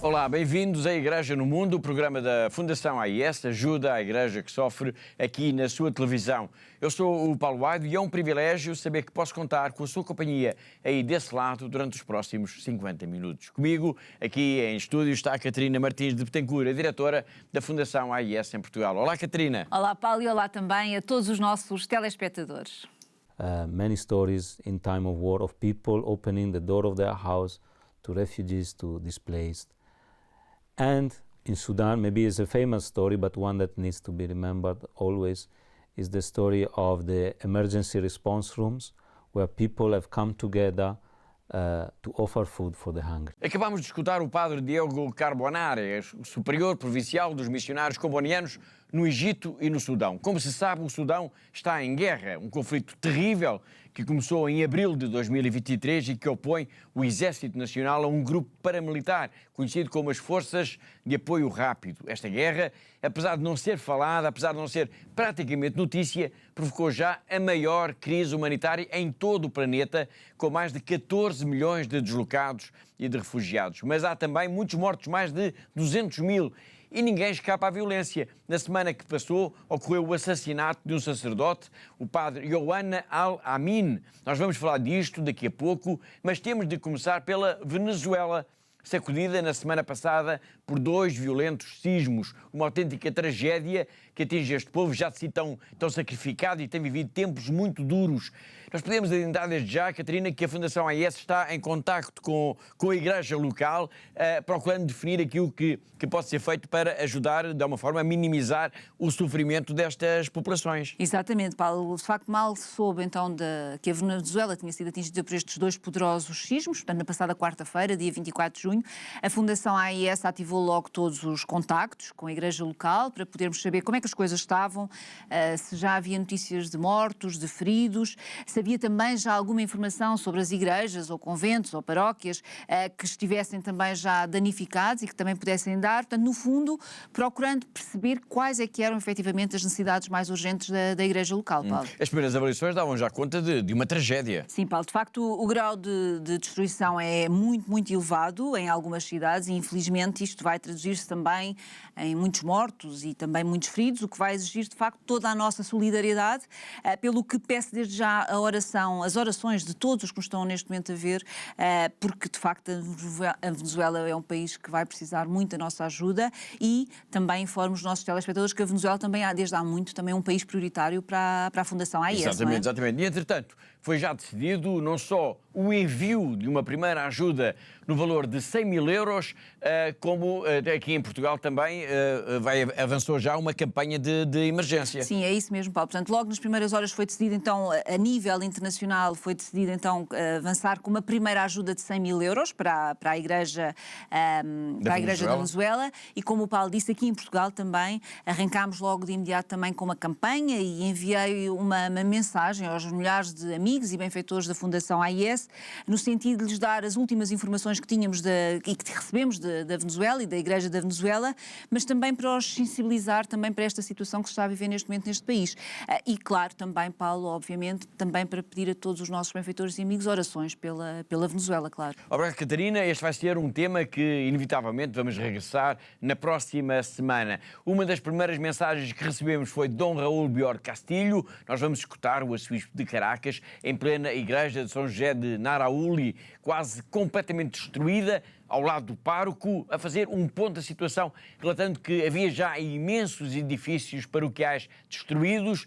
Olá, bem-vindos à Igreja no Mundo, o programa da Fundação AIS, ajuda à Igreja que sofre aqui na sua televisão. Eu sou o Paulo Aido e é um privilégio saber que posso contar com a sua companhia aí desse lado durante os próximos 50 minutos. Comigo, aqui em estúdio, está a Catarina Martins de Betancourt, a diretora da Fundação AIS em Portugal. Olá, Catarina. Olá, Paulo, e olá também a todos os nossos telespectadores. Many stories in time of war of people opening the door of their house to refugees, to displaced. And in Sudan, maybe it's a famous story, but one that needs to be remembered always, is the story of the emergency response rooms, where people have come together to offer food for the hungry. Acabamos de escutar o padre Diego Carbonare, o superior provincial dos missionários combonianos no Egito e no Sudão. Como se sabe, o Sudão está em guerra, um conflito terrível que começou em abril de 2023 e que opõe o Exército Nacional a um grupo paramilitar conhecido como as Forças de Apoio Rápido. Esta guerra, apesar de não ser falada, apesar de não ser praticamente notícia, provocou já a maior crise humanitária em todo o planeta, com mais de 14 milhões de deslocados e de refugiados. Mas há também muitos mortos, mais de 200 mil. E ninguém escapa à violência. Na semana que passou, ocorreu o assassinato de um sacerdote, o padre Yohanna Al-Amin. Nós vamos falar disto daqui a pouco, mas temos de começar pela Venezuela, sacudida na semana passada por 2 violentos sismos, uma autêntica tragédia que atinge este povo já de si tão sacrificado e tem vivido tempos muito duros. Nós podemos adiantar desde já, Catarina, que a Fundação AIS está em contacto com a Igreja local, procurando definir aquilo que pode ser feito para ajudar, de alguma forma, a minimizar o sofrimento destas populações. Exatamente, Paulo. De facto, mal se soube então que a Venezuela tinha sido atingida por estes 2 poderosos sismos, portanto, na passada quarta-feira, dia 24 de junho, a Fundação AIS ativou logo todos os contactos com a Igreja local para podermos saber como é que as coisas estavam, se já havia notícias de mortos, de feridos, se havia também já alguma informação sobre as igrejas ou conventos ou paróquias que estivessem também já danificados e que também pudessem dar, portanto, no fundo, procurando perceber quais é que eram efetivamente as necessidades mais urgentes da Igreja local, Paulo. As primeiras avaliações davam já conta de uma tragédia. Sim, Paulo, de facto o grau de destruição é muito, muito elevado em algumas cidades e infelizmente isto vai traduzir-se também em muitos mortos e também muitos feridos, o que vai exigir de facto toda a nossa solidariedade, pelo que peço desde já as orações de todos os que nos estão neste momento a ver, porque de facto a Venezuela é um país que vai precisar muito da nossa ajuda e também informo os nossos telespectadores que a Venezuela também desde há muito também um país prioritário para a Fundação AIS. Exatamente, não é? exatamente. E entretanto, foi já decidido não só o envio de uma primeira ajuda no valor de 100 mil euros, como aqui em Portugal também avançou já uma campanha de emergência. Sim, é isso mesmo, Paulo. Portanto, logo nas primeiras horas foi decidido, então, a nível internacional, foi decidido, então, avançar com uma primeira ajuda de 100 mil euros para a Igreja da Venezuela. E como o Paulo disse, aqui em Portugal também arrancámos logo de imediato também com uma campanha e enviei uma mensagem aos milhares de amigos e benfeitores da Fundação AIS, no sentido de lhes dar as últimas informações que tínhamos e que recebemos da Venezuela e da Igreja da Venezuela, mas também para os sensibilizar também para esta situação que se está a viver neste momento neste país. E claro, também, Paulo, obviamente, também para pedir a todos os nossos benfeitores e amigos orações pela Venezuela, claro. Obrigado, Catarina. Este vai ser um tema que, inevitavelmente, vamos regressar na próxima semana. Uma das primeiras mensagens que recebemos foi de Dom Raul Bior Castilho. Nós vamos escutar o arcebispo de Caracas, em plena igreja de São José de Narauli, quase completamente destruída, ao lado do pároco, a fazer um ponto da situação, relatando que havia já imensos edifícios paroquiais destruídos,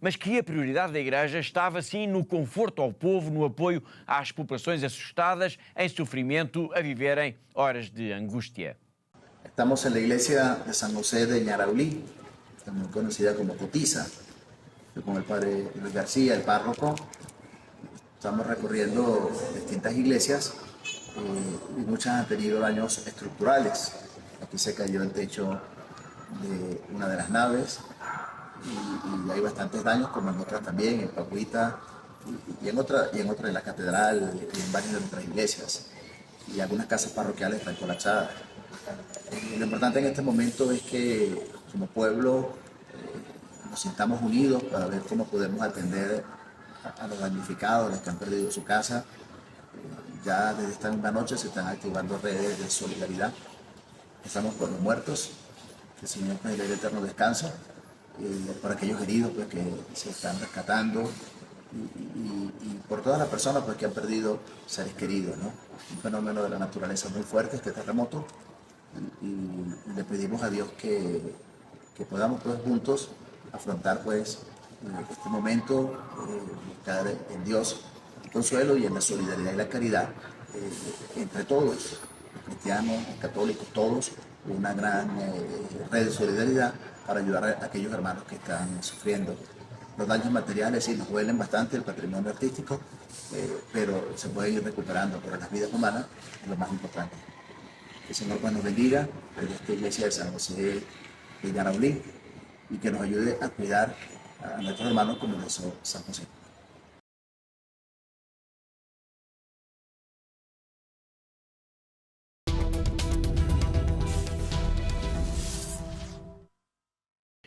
mas que a prioridade da Igreja estava, sim, no conforto ao povo, no apoio às populações assustadas, em sofrimento, a viverem horas de angústia. Estamos en la iglesia de San José de Ñaraulí, también conocida como Cotiza. Yo con el padre Luis García, el párroco, estamos recorriendo distintas iglesias y muchas han tenido daños estructurales. Aquí se cayó el techo de una de las naves y hay bastantes daños, como en otras también, en Pacuita y en otra de la catedral y en varias de otras iglesias. Y algunas casas parroquiales están colapsadas. Lo importante en este momento es que como pueblo nos sintamos unidos para ver cómo podemos atender a los damnificados, a los que han perdido su casa. Ya desde esta misma noche se están activando redes de solidaridad Estamos por los muertos, que el Señor pues, le dé eterno descanso, por aquellos heridos pues, que se están rescatando y por todas las personas pues, que han perdido seres queridos, ¿no? Un fenómeno de la naturaleza muy fuerte, este terremoto, y le pedimos a Dios que podamos pues, juntos afrontar pues, este momento, buscar en Dios el consuelo y en la solidaridad y la caridad entre todos, cristianos, católicos, todos, una gran red de solidaridad para ayudar a aquellos hermanos que están sufriendo. Los daños materiales sí nos duelen bastante, el patrimonio artístico, pero se puede ir recuperando, pero las vidas humanas es lo más importante. Que el Señor pues, nos bendiga desde esta iglesia de San José de Yaraulí y que nos ayude a cuidar a nuestros hermanos como lo hizo San José.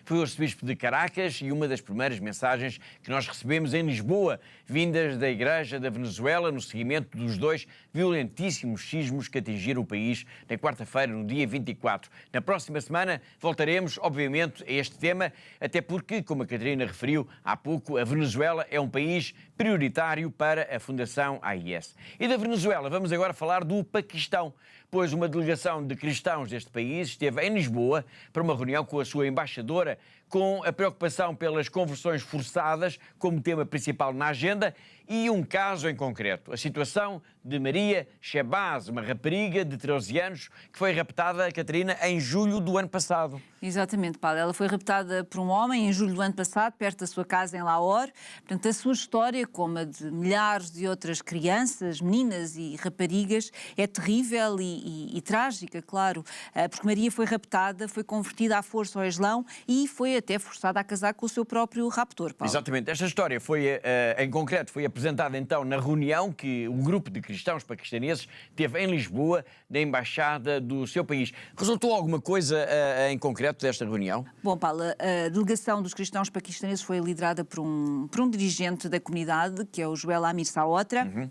Foi o arcebispo de Caracas e uma das primeiras mensagens que nós recebemos em Lisboa, vindas da Igreja da Venezuela, no seguimento dos 2 violentíssimos sismos que atingiram o país na quarta-feira, no dia 24. Na próxima semana voltaremos, obviamente, a este tema, até porque, como a Catarina referiu há pouco, a Venezuela é um país prioritário para a Fundação AIS. E da Venezuela vamos agora falar do Paquistão, pois uma delegação de cristãos deste país esteve em Lisboa para uma reunião com a sua embaixadora, com a preocupação pelas conversões forçadas como tema principal na agenda e um caso em concreto, a situação de Maria Shebaz, uma rapariga de 13 anos que foi raptada, Catarina, em julho do ano passado. Exatamente, Paulo. Ela foi raptada por um homem em julho do ano passado, perto da sua casa em Lahore. Portanto, a sua história, como a de milhares de outras crianças, meninas e raparigas, é terrível e trágica, claro, porque Maria foi raptada, foi convertida à força ao Islão e foi até forçada a casar com o seu próprio raptor, Paulo. Exatamente. Esta história foi, em concreto, foi apresentada então na reunião que o grupo de cristãos paquistaneses teve em Lisboa, na embaixada do seu país. Resultou alguma coisa em concreto desta reunião? Bom, Paulo, a delegação dos cristãos paquistaneses foi liderada por um dirigente da comunidade, que é o Joel Amir Saotra.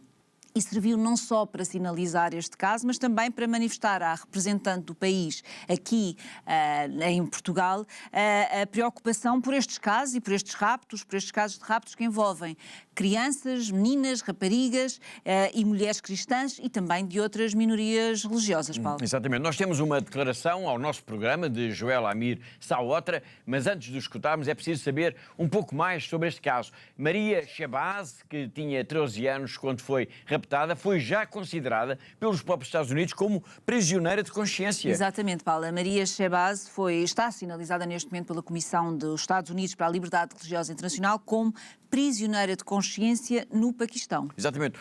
E serviu não só para sinalizar este caso, mas também para manifestar à representante do país aqui em Portugal a preocupação por estes casos e por estes casos de raptos que envolvem crianças, meninas, raparigas e mulheres cristãs e também de outras minorias religiosas, Paulo. Exatamente. Nós temos uma declaração ao nosso programa de Joel Amir Saotra, mas antes de o escutarmos é preciso saber um pouco mais sobre este caso. Maria Shebaz, que tinha 13 anos quando foi raptada, foi já considerada pelos próprios Estados Unidos como prisioneira de consciência. Exatamente, Paulo. A Maria Shebaz está sinalizada neste momento pela Comissão dos Estados Unidos para a Liberdade Religiosa Internacional como prisioneira de consciência no Paquistão. Exatamente.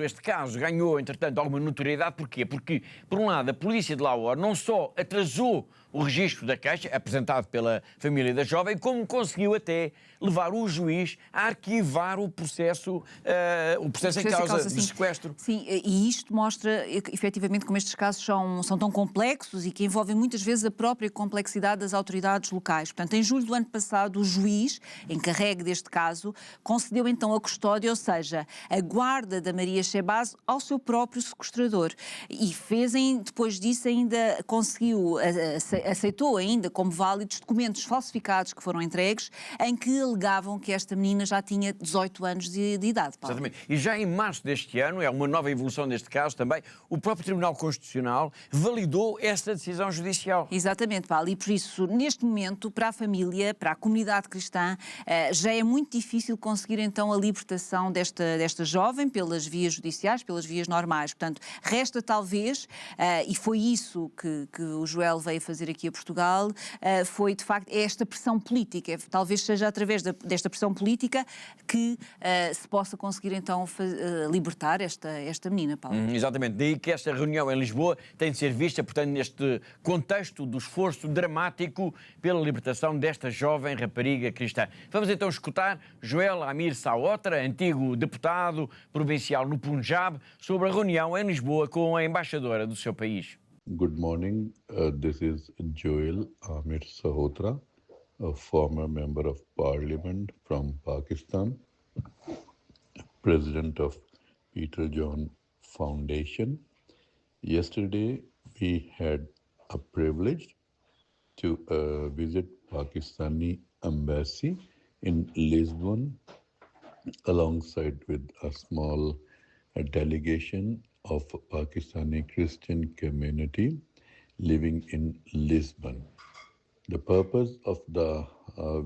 Este caso ganhou, entretanto, alguma notoriedade. Porquê? Porque, por um lado, a polícia de Lahore não só atrasou o registro da queixa, apresentado pela família da jovem, como conseguiu até levar o juiz a arquivar o processo em causa de sequestro. Sim, e isto mostra, efetivamente, como estes casos são tão complexos e que envolvem muitas vezes a própria complexidade das autoridades locais. Portanto, em julho do ano passado, o juiz, encarregue deste caso, concedeu então a custódia, ou seja, a guarda da Maria Shebaz ao seu próprio sequestrador. E depois disso ainda aceitou ainda como válidos documentos falsificados que foram entregues, em que alegavam que esta menina já tinha 18 anos de idade. Paulo. Exatamente. E já em março deste ano, é uma nova evolução deste caso também, o próprio Tribunal Constitucional validou esta decisão judicial. Exatamente, Paulo. E por isso, neste momento, para a família, para a comunidade cristã, já é muito difícil conseguir então a libertação desta jovem pelas vias judiciais, pelas vias normais. Portanto, resta talvez, e foi isso que o Joel veio fazer aqui a Portugal, foi de facto esta pressão política. Talvez seja através desta pressão política que se possa conseguir então libertar esta menina, Paulo. Exatamente. Daí que esta reunião em Lisboa tem de ser vista, portanto, neste contexto do esforço dramático pela libertação desta jovem rapariga cristã. Vamos então escutar Joel Amir Saotra, antigo deputado provincial no Punjab, sobre a reunião em Lisboa com a embaixadora do seu país. Good morning. This is Joel Amir Sahotra, a former member of parliament from Pakistan, president of Peter John Foundation. Yesterday, we had a privilege to visit Pakistani embassy in Lisbon alongside with a small delegation of Pakistani Christian community living in Lisbon. The purpose of the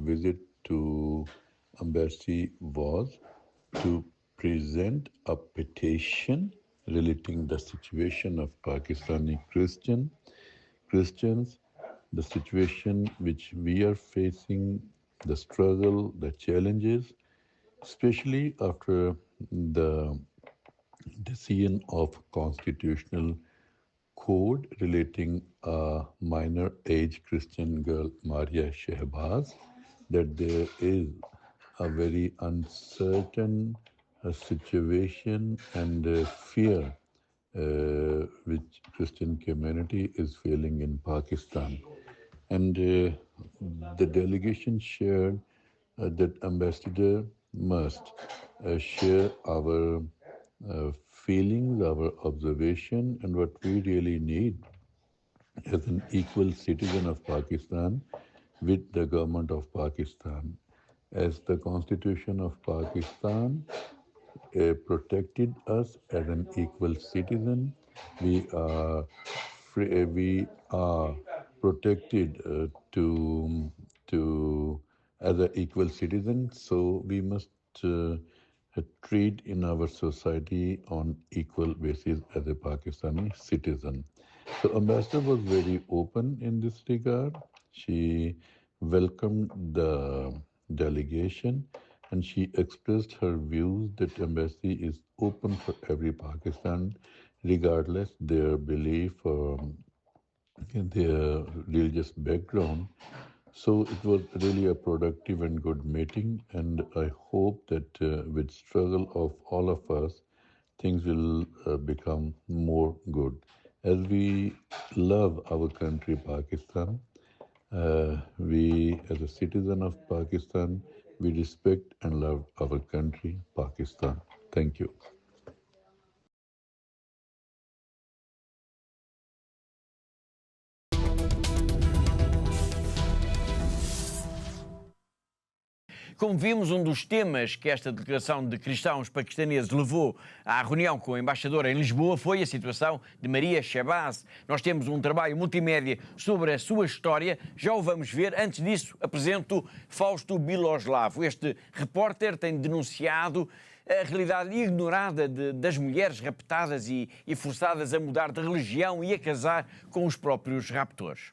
visit to embassy was to present a petition relating the situation of Pakistani Christians, the situation which we are facing, the struggle, the challenges, especially after the decision of Constitutional Code relating a minor age Christian girl, Maria Shehbaz, that there is a very uncertain situation and fear which Christian community is feeling in Pakistan. And the delegation shared that ambassador must share our feelings, our observation, and what we really need as an equal citizen of Pakistan with the government of Pakistan. As the Constitution of Pakistan protected us as an equal citizen, we are free, we are protected to as an equal citizen. So we must treat in our society on equal basis as a Pakistani citizen. So Ambassador was very open in this regard. She welcomed the delegation and she expressed her views that embassy is open for every Pakistan, regardless their belief or their religious background. So it was really a productive and good meeting, and I hope that with struggle of all of us, things will become more good. As we love our country, Pakistan, we, as a citizen of Pakistan, we respect and love our country, Pakistan. Thank you. Como vimos, um dos temas que esta delegação de cristãos paquistaneses levou à reunião com a embaixadora em Lisboa foi a situação de Maria Shehbaz. Nós temos um trabalho multimédia sobre a sua história, já o vamos ver. Antes disso, apresento Fausto Biloslavo. Este repórter tem denunciado a realidade ignorada das mulheres raptadas e forçadas a mudar de religião e a casar com os próprios raptores.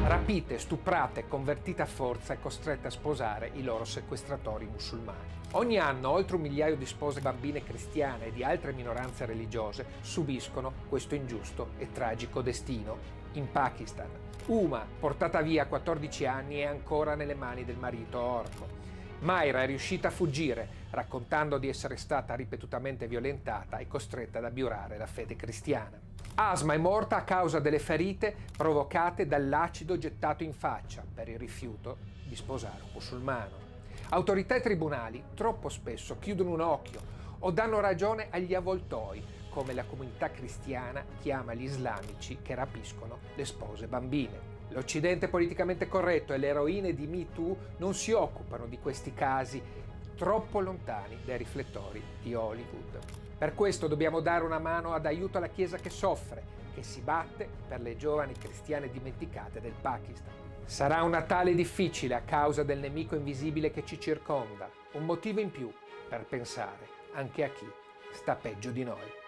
Rapite, stuprate, convertite a forza e costrette a sposare i loro sequestratori musulmani. Ogni anno oltre 1 migliaio di spose bambine cristiane e di altre minoranze religiose subiscono questo ingiusto e tragico destino in Pakistan. Uma, portata via a 14 anni, è ancora nelle mani del marito orco. Mayra è riuscita a fuggire, raccontando di essere stata ripetutamente violentata e costretta ad abiurare la fede cristiana. Asma è morta a causa delle ferite provocate dall'acido gettato in faccia per il rifiuto di sposare un musulmano. Autorità e tribunali troppo spesso chiudono un occhio o danno ragione agli avvoltoi, come la comunità cristiana chiama gli islamici che rapiscono le spose bambine. L'Occidente politicamente corretto e le eroine di Me Too non si occupano di questi casi troppo lontani dai riflettori di Hollywood. Per questo dobbiamo dare una mano ad aiuto alla Chiesa che soffre, che si batte per le giovani cristiane dimenticate del Pakistan. Sarà un Natale difficile a causa del nemico invisibile che ci circonda, un motivo in più per pensare anche a chi sta peggio di noi.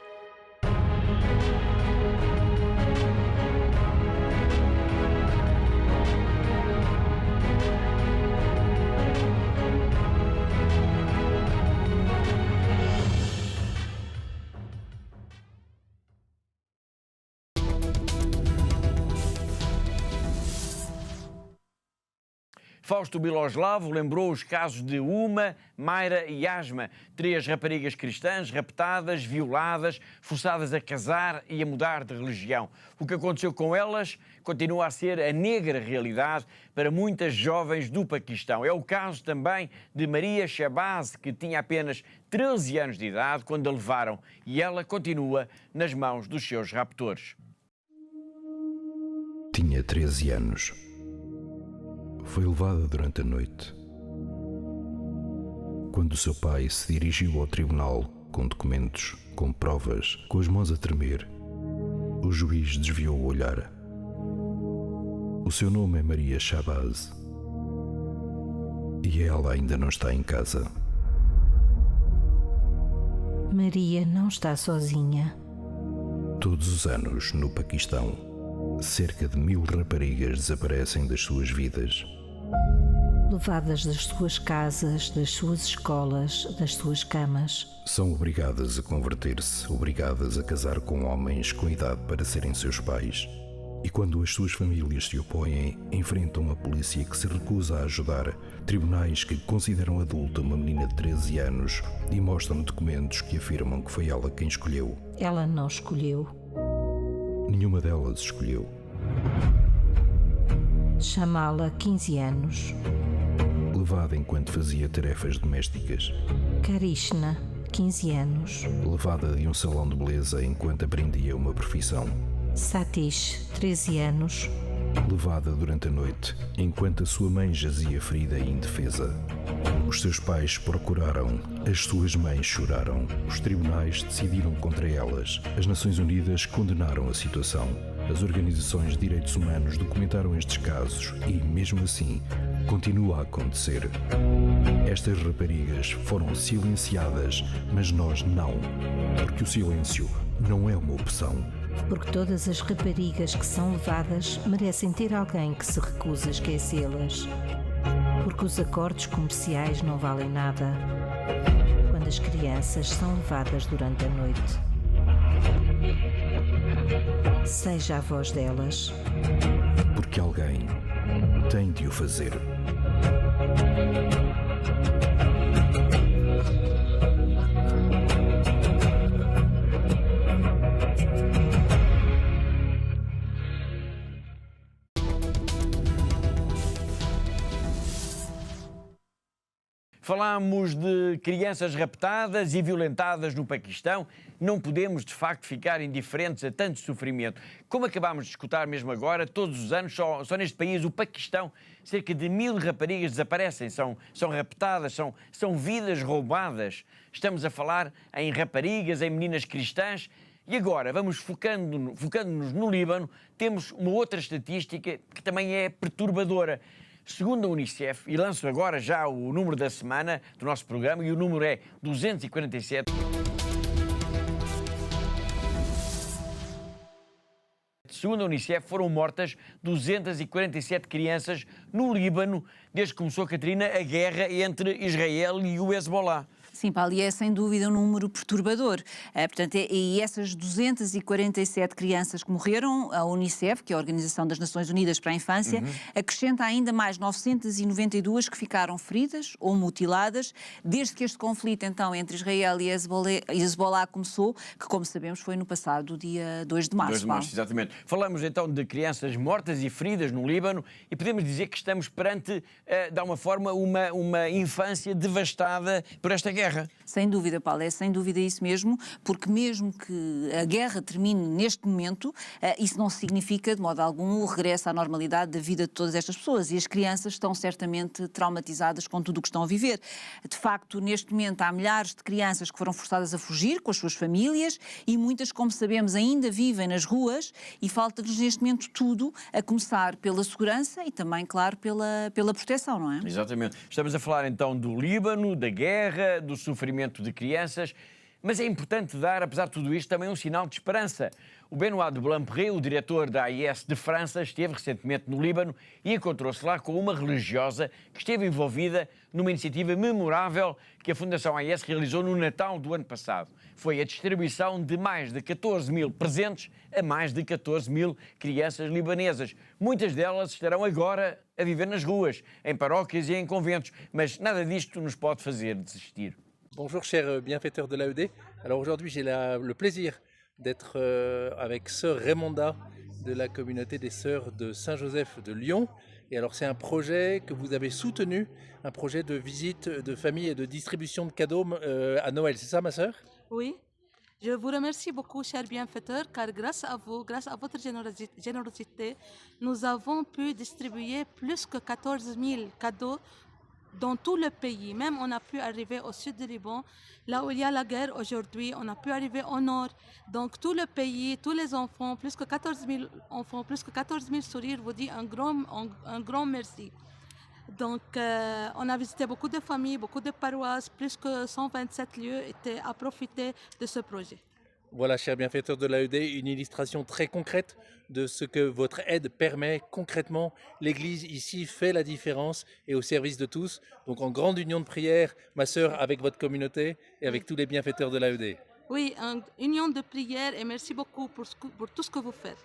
Fausto Biloslavo lembrou os casos de Uma, Mayra e Asma, 3 raparigas cristãs raptadas, violadas, forçadas a casar e a mudar de religião. O que aconteceu com elas continua a ser a negra realidade para muitas jovens do Paquistão. É o caso também de Maria Shabazz, que tinha apenas 13 anos de idade quando a levaram, e ela continua nas mãos dos seus raptores. Tinha 13 anos. Foi levada durante a noite. Quando seu pai se dirigiu ao tribunal com documentos, com provas, com as mãos a tremer, o juiz desviou o olhar. O seu nome é Maria Shabazz e ela ainda não está em casa. Maria não está sozinha. Todos os anos, no Paquistão, cerca de 1000 raparigas desaparecem das suas vidas. Levadas das suas casas, das suas escolas, das suas camas. São obrigadas a converter-se, obrigadas a casar com homens com idade para serem seus pais. E quando as suas famílias se opõem, enfrentam a polícia que se recusa a ajudar, tribunais que consideram adulta uma menina de 13 anos e mostram documentos que afirmam que foi ela quem escolheu. Ela não escolheu. Nenhuma delas escolheu. Chamá-la 15 anos. Levada enquanto fazia tarefas domésticas. Karishna, 15 anos. Levada de um salão de beleza enquanto aprendia uma profissão. Satish, 13 anos. Levada durante a noite, enquanto a sua mãe jazia ferida e indefesa. Os seus pais procuraram, as suas mães choraram. Os tribunais decidiram contra elas. As Nações Unidas condenaram a situação. As organizações de direitos humanos documentaram estes casos e, mesmo assim, continua a acontecer. Estas raparigas foram silenciadas, mas nós não, porque o silêncio não é uma opção. Porque todas as raparigas que são levadas merecem ter alguém que se recusa a esquecê-las. Porque os acordos comerciais não valem nada quando as crianças são levadas durante a noite. Seja a voz delas. Porque alguém tem de o fazer. Falámos de crianças raptadas e violentadas no Paquistão. Não podemos, de facto, ficar indiferentes a tanto sofrimento. Como acabámos de escutar mesmo agora, todos os anos, só neste país, o Paquistão, cerca de 1000 raparigas desaparecem, são raptadas, são vidas roubadas. Estamos a falar em raparigas, em meninas cristãs. E agora, vamos focando-nos no Líbano, temos uma outra estatística que também é perturbadora. Segundo a Unicef, e lanço agora já o número da semana do nosso programa, e o número é 247. Segundo a Unicef, foram mortas 247 crianças no Líbano desde que começou, Catarina, a guerra entre Israel e o Hezbollah. Sim, Paulo, e é sem dúvida um número perturbador. Portanto, e essas 247 crianças que morreram, a Unicef, que é a Organização das Nações Unidas para a Infância, acrescenta ainda mais 992 que ficaram feridas ou mutiladas desde que este conflito, então, entre Israel e Hezbollah começou, que, como sabemos, foi no passado dia 2 de março. 2 de março, exatamente. Falamos, então, de crianças mortas e feridas no Líbano e podemos dizer que estamos perante, de alguma forma, uma infância devastada por esta guerra. Sem dúvida, Paulo, é sem dúvida isso mesmo, porque mesmo que a guerra termine neste momento, isso não significa de modo algum o regresso à normalidade da vida de todas estas pessoas, e as crianças estão certamente traumatizadas com tudo o que estão a viver. De facto, neste momento há milhares de crianças que foram forçadas a fugir com as suas famílias e muitas, como sabemos, ainda vivem nas ruas, e falta-nos neste momento tudo, a começar pela segurança e também, claro, pela proteção, não é? Exatamente. Estamos a falar então do Líbano, da guerra, do sofrimento de crianças. Mas é importante dar, apesar de tudo isto, também um sinal de esperança. O Benoît de Blampre, o diretor da AIS de França, esteve recentemente no Líbano e encontrou-se lá com uma religiosa que esteve envolvida numa iniciativa memorável que a Fundação AIS realizou no Natal do ano passado. Foi a distribuição de mais de 14 mil presentes a mais de 14 mil crianças libanesas. Muitas delas estarão agora a viver nas ruas, em paróquias e em conventos, mas nada disto nos pode fazer desistir. Bonjour chers bienfaiteurs de l'AED. Alors aujourd'hui j'ai le plaisir d'être avec sœur Raymonda de la communauté des sœurs de Saint-Joseph de Lyon. Et alors c'est un projet que vous avez soutenu, un projet de visite de famille et de distribution de cadeaux à Noël, c'est ça ma sœur? Oui, je vous remercie beaucoup chers bienfaiteurs car grâce à vous, grâce à votre générosité, nous avons pu distribuer plus que 14 000 cadeaux dans tout le pays. Même on a pu arriver au sud du Liban, là où il y a la guerre aujourd'hui, on a pu arriver au nord. Donc tout le pays, tous les enfants, plus que 14 000 enfants, plus que 14 000 sourires vous dit un grand merci. Donc on a visité beaucoup de familles, beaucoup de paroisses, plus que 127 lieux étaient à profiter de ce projet. Voilà, chers bienfaiteurs de l'AED, une illustration très concrète de ce que votre aide permet concrètement. L'Église ici fait la différence et au service de tous. Donc en grande union de prière, ma sœur, avec votre communauté et avec tous les bienfaiteurs de l'AED. Oui, une union de prière et merci beaucoup pour tout ce que vous faites.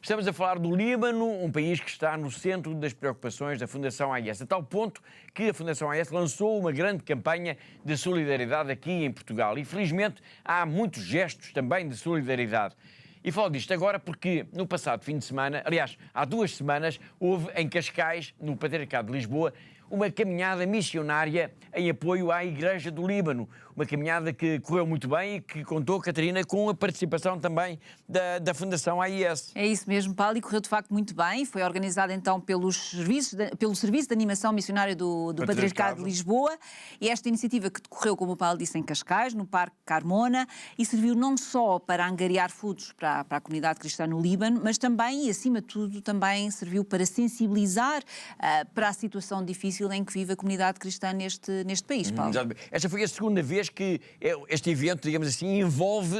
Estamos a falar do Líbano, um país que está no centro das preocupações da Fundação AIS, a tal ponto que a Fundação AIS lançou uma grande campanha de solidariedade aqui em Portugal. E, felizmente, há muitos gestos também de solidariedade. E falo disto agora porque no passado fim de semana, aliás, há 2 semanas, houve em Cascais, no Patriarcado de Lisboa, uma caminhada missionária em apoio à Igreja do Líbano. Uma caminhada que correu muito bem e que contou, Catarina, com a participação também da Fundação AIS. É isso mesmo, Paulo, e correu de facto muito bem. Foi organizada então pelo Serviço de Animação Missionária do Patriarcado de Lisboa. E esta iniciativa que decorreu, como o Paulo disse, em Cascais, no Parque Carmona, e serviu não só para angariar fundos para a comunidade cristã no Líbano, mas também, e acima de tudo, também serviu para sensibilizar para a situação difícil em que vive a comunidade cristã neste país, Paulo. Esta foi a segunda vez que este evento, digamos assim, envolve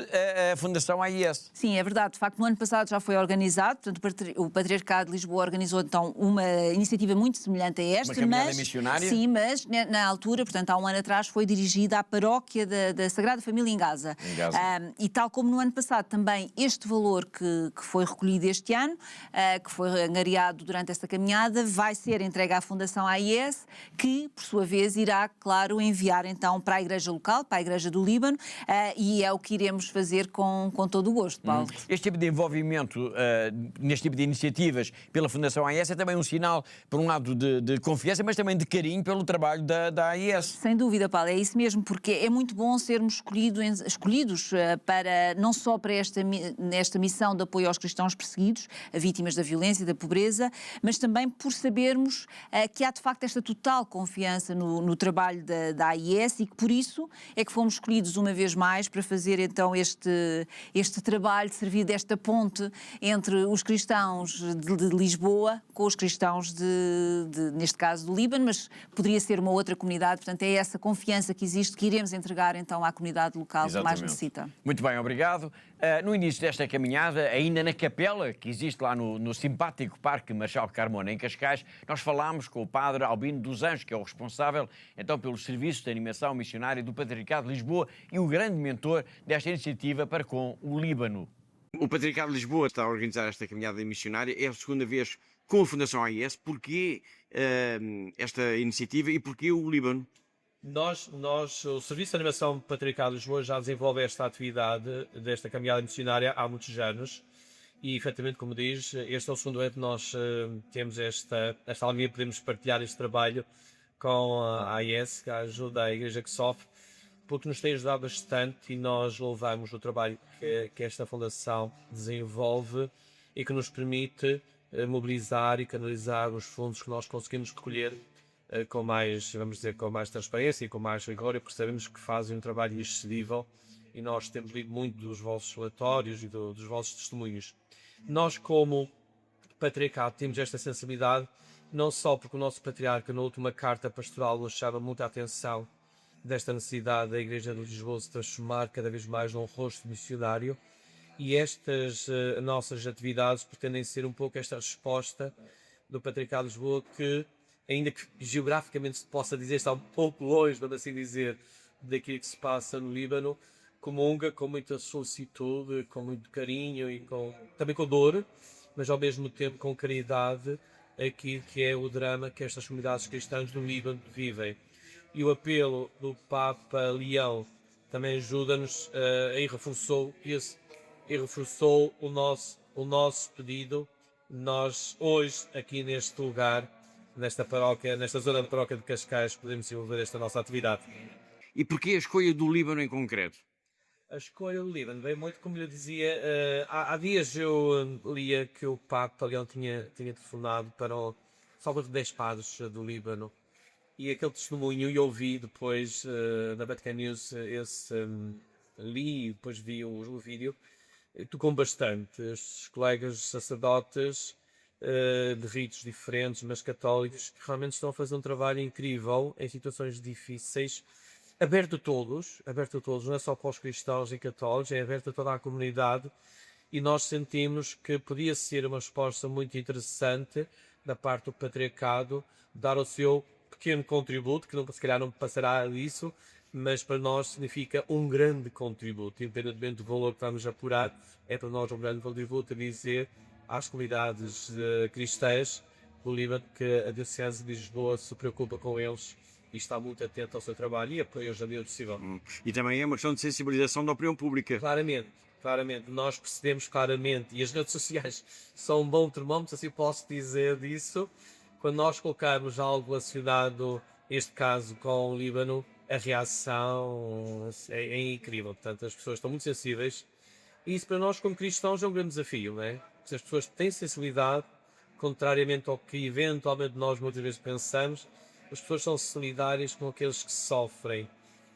a Fundação AIS. Sim, é verdade. De facto, no ano passado já foi organizado, portanto, o Patriarcado de Lisboa organizou então uma iniciativa muito semelhante a esta. Uma caminhada missionária? Sim, mas na altura, portanto, há um ano atrás, foi dirigida à paróquia da Sagrada Família em Gaza. E tal como no ano passado, também este valor que foi recolhido este ano, que foi angariado durante esta caminhada, vai ser entregue à Fundação AIS, que, por sua vez, irá, claro, enviar então para a Igreja local, para a Igreja do Líbano, e é o que iremos fazer com todo o gosto, Paulo. Este tipo de envolvimento, neste tipo de iniciativas pela Fundação AIS, é também um sinal, por um lado, de confiança, mas também de carinho pelo trabalho da AIS. Sem dúvida, Paulo, é isso mesmo, porque é muito bom sermos escolhidos para, não só para nesta missão de apoio aos cristãos perseguidos, a vítimas da violência e da pobreza, mas também por sabermos que há, de facto, esta total confiança no trabalho da AIS e que, por isso, é que fomos escolhidos uma vez mais para fazer então este trabalho, de servir desta ponte entre os cristãos de Lisboa com os cristãos neste caso do Líbano, mas poderia ser uma outra comunidade, portanto é essa confiança que existe que iremos entregar então à comunidade local que mais necessita. Muito bem, obrigado. No início desta caminhada, ainda na capela que existe lá no simpático Parque Marechal Carmona, em Cascais, nós falámos com o padre Albino dos Anjos, que é o responsável então pelos serviços de animação missionária do Patriarcado de Lisboa e o grande mentor desta iniciativa para com o Líbano. O Patriarcado de Lisboa está a organizar esta caminhada missionária, é a segunda vez com a Fundação AIS. Porquê esta iniciativa e porquê o Líbano? O Serviço de Animação Patriarcado de Lisboa já desenvolve esta atividade desta caminhada missionária há muitos anos e, efetivamente, como diz, este é o segundo ano que nós temos esta alegria, podemos partilhar este trabalho com a AIS, que ajuda a Igreja que sofre, porque nos tem ajudado bastante e nós louvamos o trabalho que esta Fundação desenvolve e que nos permite mobilizar e canalizar os fundos que nós conseguimos recolher com mais, vamos dizer, com mais transparência e com mais rigor, porque sabemos que fazem um trabalho excedível e nós temos lido muito dos vossos relatórios e dos vossos testemunhos. Nós, como patriarcado, temos esta sensibilidade, não só porque o nosso patriarca, na última carta pastoral, nos chama muita atenção desta necessidade da Igreja de Lisboa se transformar cada vez mais num rosto missionário, e estas nossas atividades pretendem ser um pouco esta resposta do Patriarcado de Lisboa, que, ainda que geograficamente se possa dizer, está um pouco longe, vamos assim dizer, daquilo que se passa no Líbano, comunga com muita solicitude, com muito carinho e também com dor, mas ao mesmo tempo com caridade, aquilo que é o drama que estas comunidades cristãs do Líbano vivem. E o apelo do Papa Leão também ajuda-nos e reforçou o nosso pedido. Nós hoje, aqui neste lugar, nesta paróquia, nesta zona da paróquia de Cascais, podemos desenvolver esta nossa atividade. E porquê a escolha do Líbano em concreto? A escolha do Líbano veio muito, como eu dizia, há dias eu lia que o Papa Leão tinha telefonado para o Salvador 10 padres do Líbano, e aquele testemunho eu ouvi depois na Vatican News, li e depois vi o vídeo, tocou bastante. Estes colegas sacerdotes de ritos diferentes, mas católicos, que realmente estão a fazer um trabalho incrível em situações difíceis, aberto a todos, não é só para os cristãos e católicos, é aberto a toda a comunidade, e nós sentimos que podia ser uma resposta muito interessante da parte do Patriarcado, dar o seu pequeno contributo, que se calhar não passará disso, mas para nós significa um grande contributo, independentemente do valor que vamos apurar, é para nós um grande contributo a dizer às comunidades cristãs do Líbano que a Diocese de Lisboa se preocupa com eles e está muito atento ao seu trabalho e apoia-os na medida do possível. E também é uma questão de sensibilização da opinião pública. Claramente. Nós percebemos claramente, e as redes sociais são um bom termómetro, assim posso dizer disso, quando nós colocarmos algo relacionado, neste caso, com o Líbano, a reação é incrível. Portanto, as pessoas estão muito sensíveis, e isso para nós, como cristãos, é um grande desafio, não é? Se as pessoas têm sensibilidade, contrariamente ao que eventualmente nós muitas vezes pensamos, as pessoas são solidárias com aqueles que sofrem,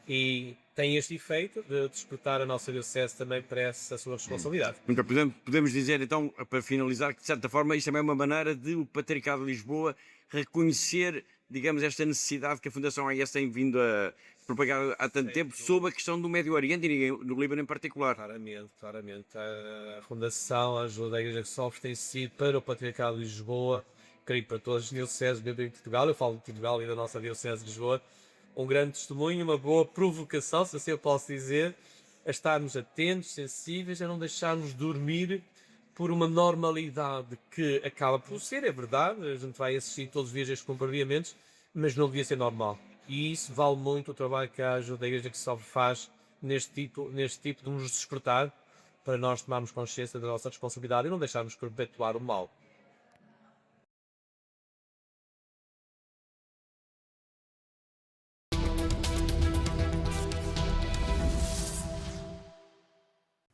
e tem este efeito de despertar a nossa diocese também para essa sua responsabilidade. Então, podemos dizer, então, para finalizar, que de certa forma isto também é uma maneira de o Patriarcado de Lisboa reconhecer, digamos, esta necessidade que a Fundação AIS tem vindo a propagar há tanto tempo sobre a questão do Médio Oriente e do Líbano em particular. Claramente. A Fundação, a ajuda da Igreja que Sofre, tem sido para o Patriarcado de Lisboa, creio para todas as dioceses de Portugal, eu falo de Portugal e da nossa Diocese de Lisboa, um grande testemunho, uma boa provocação, se assim eu posso dizer, a estarmos atentos, sensíveis, a não deixarmos dormir por uma normalidade que acaba por ser, é verdade, a gente vai assistir todos os dias a estes bombardeamentos, mas não devia ser normal. E isso vale muito o trabalho que a ajuda da Igreja que Sofre faz neste tipo de nos despertar, para nós tomarmos consciência da nossa responsabilidade e não deixarmos perpetuar o mal.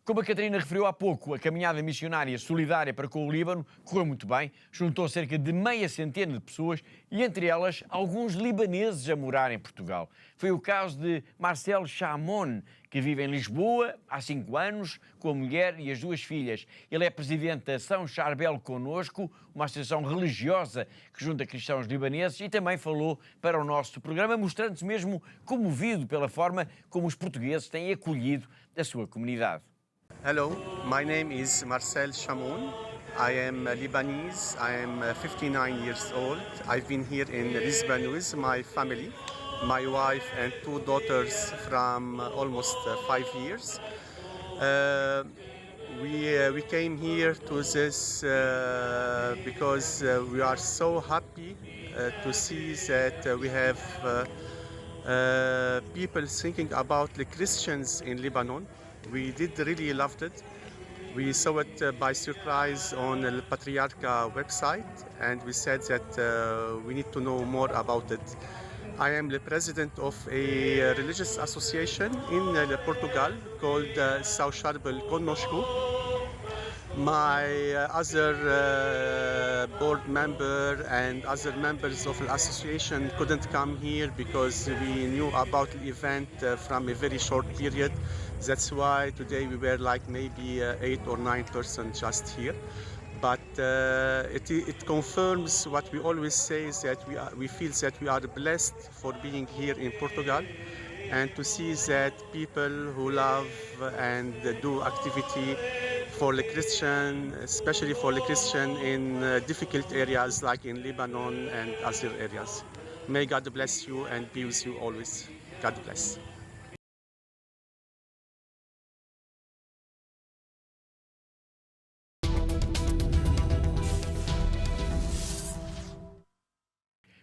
Como a Catarina referiu há pouco, a caminhada missionária solidária para com o Líbano correu muito bem, juntou cerca de meia centena de pessoas e, entre elas, alguns libaneses a morar em Portugal. Foi o caso de Marcel Chamon, que vive em Lisboa há 5 anos, com a mulher e as 2 filhas. Ele é presidente da São Charbel Conosco, uma associação religiosa que junta cristãos libaneses, e também falou para o nosso programa, mostrando-se mesmo comovido pela forma como os portugueses têm acolhido a sua comunidade. Hello, my name is Marcel Chamoun. I am Lebanese. I am 59 years old. I've been here in Lisbon with my family, my wife and 2 daughters from almost 5 years. We came here to this because we are so happy to see that we have people thinking about the Christians in Lebanon. We did really loved it. We saw it by surprise on the Patriarcha website, and we said that we need to know more about it. I am the president of a religious association in Portugal called São Charbel Conosco. My other board member and other members of the association couldn't come here because we knew about the event from a very short period. That's why today we were like maybe 8 or 9 persons just here. But it confirms what we always say, is that we feel that we are blessed for being here in Portugal, and to see that people who love and do activity for the Christian, especially for the Christian in difficult areas like in Lebanon and other areas. May God bless you and be with you always. God bless.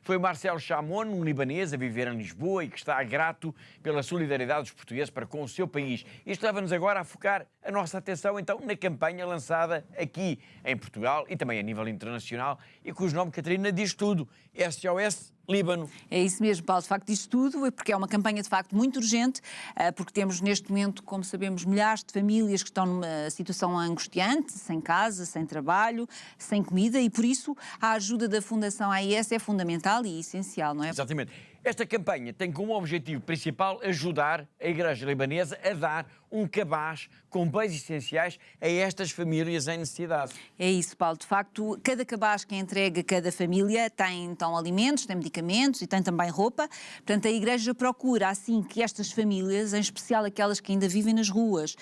Foi Marcelo Chamon, um libanês a viver em Lisboa e que está grato pela solidariedade dos portugueses para com o seu país. Isto leva-nos agora a focar a nossa atenção então na campanha lançada aqui em Portugal e também a nível internacional e cujo nome, Catarina, diz tudo. SOS Líbano. É isso mesmo, Paulo, de facto diz tudo, porque é uma campanha de facto muito urgente, porque temos neste momento, como sabemos, milhares de famílias que estão numa situação angustiante, sem casa, sem trabalho, sem comida, e por isso a ajuda da Fundação AIS é fundamental e essencial, não é? Exatamente. Esta campanha tem como objetivo principal ajudar a Igreja Libanesa a dar um cabaz com bens essenciais a estas famílias em necessidade. É isso, Paulo. De facto, cada cabaz que é entregue a cada família tem então alimentos, tem medicamentos e tem também roupa. Portanto, a Igreja procura assim que estas famílias, em especial aquelas que ainda vivem nas ruas,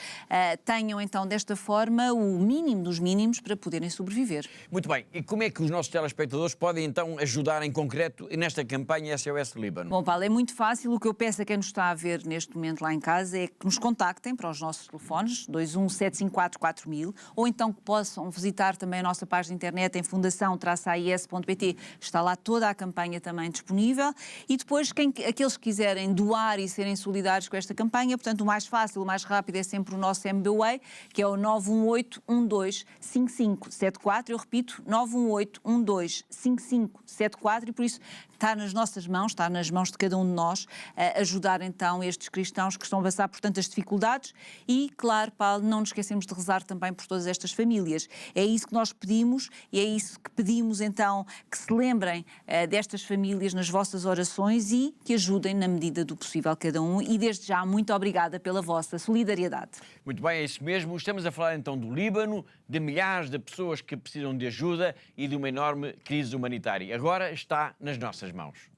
tenham então desta forma o mínimo dos mínimos para poderem sobreviver. Muito bem. E como é que os nossos telespectadores podem então ajudar em concreto nesta campanha SOS Líbano? Bom, Paulo, é muito fácil. O que eu peço a quem nos está a ver neste momento lá em casa é que nos contactem para os nossos telefones 217544000 ou então que possam visitar também a nossa página de internet em fundação-ais.pt. Está lá toda a campanha também disponível. E depois, aqueles que quiserem doar e serem solidários com esta campanha, portanto, o mais fácil, o mais rápido é sempre o nosso MBWay, que é o 918-125574. Eu repito, 918-125574, e por isso está nas nossas mãos, está nas mãos de cada um de nós, ajudar então estes cristãos que estão a passar por tantas dificuldades e, claro, Paulo, não nos esquecemos de rezar também por todas estas famílias. É isso que nós pedimos e é isso que pedimos então, que se lembrem destas famílias nas vossas orações e que ajudem na medida do possível cada um, e desde já muito obrigada pela vossa solidariedade. Muito bem, é isso mesmo. Estamos a falar então do Líbano, de milhares de pessoas que precisam de ajuda e de uma enorme crise humanitária. Agora está nas nossas mãos.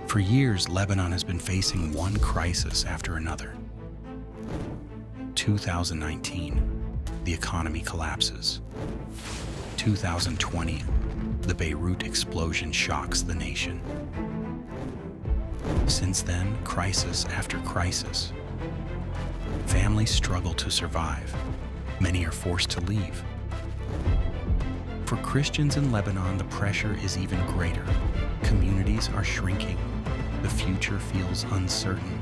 For years, Lebanon has been facing one crisis after another. 2019, the economy collapses. 2020, the Beirut explosion shocks the nation. Since then, crisis after crisis. Families struggle to survive. Many are forced to leave. For Christians in Lebanon, the pressure is even greater. Communities are shrinking. The future feels uncertain.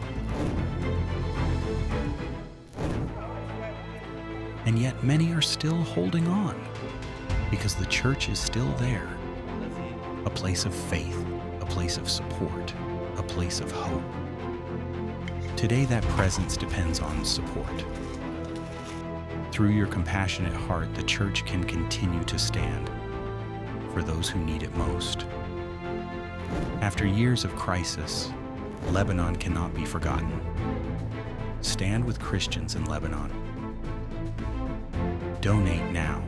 And yet many are still holding on because the church is still there. A place of faith, a place of support, a place of hope. Today that presence depends on support. Through your compassionate heart, the church can continue to stand for those who need it most. After years of crisis, Lebanon cannot be forgotten. Stand with Christians in Lebanon. Donate now.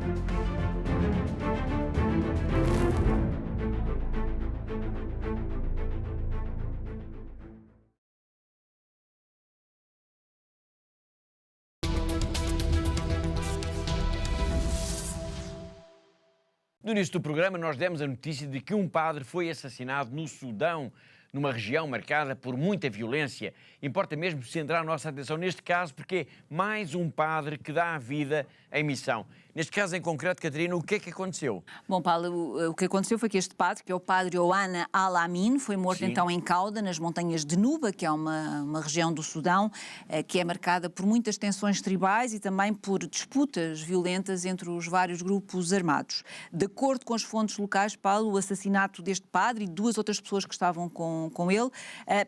No início do programa, nós demos a notícia de que um padre foi assassinado no Sudão, numa região marcada por muita violência. Importa mesmo centrar a nossa atenção neste caso, porque é mais um padre que dá a vida em missão. Neste caso em concreto, Catarina, o que é que aconteceu? Bom, Paulo, o que aconteceu foi que este padre, que é o padre Oana Al-Amin, foi morto então em Cauda, nas montanhas de Nuba, que é uma região do Sudão, que é marcada por muitas tensões tribais e também por disputas violentas entre os vários grupos armados. De acordo com as fontes locais, Paulo, o assassinato deste padre e de 2 outras pessoas que estavam com ele